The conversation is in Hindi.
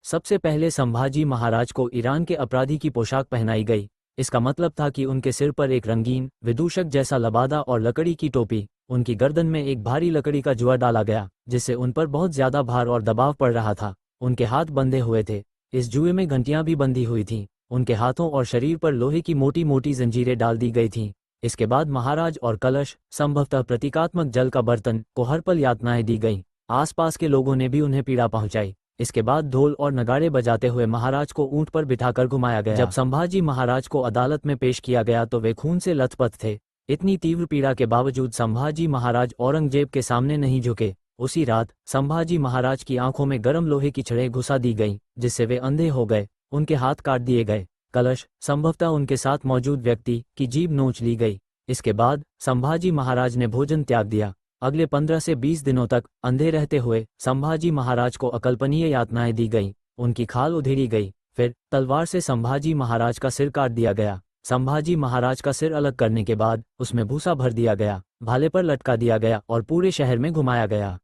सबसे पहले संभाजी महाराज को ईरान के अपराधी की पोशाक पहनाई गई। इसका मतलब था कि उनके सिर पर एक रंगीन विदूषक जैसा लबादा और लकड़ी की टोपी, उनकी गर्दन में एक भारी लकड़ी का जुआ डाला गया जिससे उन पर बहुत ज्यादा भार और दबाव पड़ रहा था। उनके हाथ बंधे हुए थे। इस जुए में घंटियां भी बंधी हुई थीं। उनके हाथों और शरीर पर लोहे की मोटी मोटी जंजीरें डाल दी गई थीं। इसके बाद महाराज और कलश, संभवतः प्रतीकात्मक जल का बर्तन, को हर पल यातनाएं दी गईं। आसपास के लोगों ने भी उन्हें पीड़ा पहुंचाई। इसके बाद ढोल और नगाड़े बजाते हुए महाराज को ऊंट पर बिठाकर घुमाया गया। जब संभाजी महाराज को अदालत में पेश किया गया तो वे खून से लथपथ थे। इतनी तीव्र पीड़ा के बावजूद संभाजी महाराज औरंगजेब के सामने नहीं झुके। उसी रात संभाजी महाराज की आंखों में गर्म लोहे की छड़ें घुसा दी गईं, जिससे वे अंधे हो गए। उनके हाथ काट दिए गए। कलश, संभवतः उनके साथ मौजूद व्यक्ति, की जीभ नोच ली गई। इसके बाद संभाजी महाराज ने भोजन त्याग दिया। अगले 15 से 20 दिनों तक अंधे रहते हुए संभाजी महाराज को अकल्पनीय यातनाएं दी गईं। उनकी खाल उधेड़ी गई। फिर तलवार से संभाजी महाराज का सिर काट दिया गया। संभाजी महाराज का सिर अलग करने के बाद उसमें भूसा भर दिया गया, भाले पर लटका दिया गया और पूरे शहर में घुमाया गया।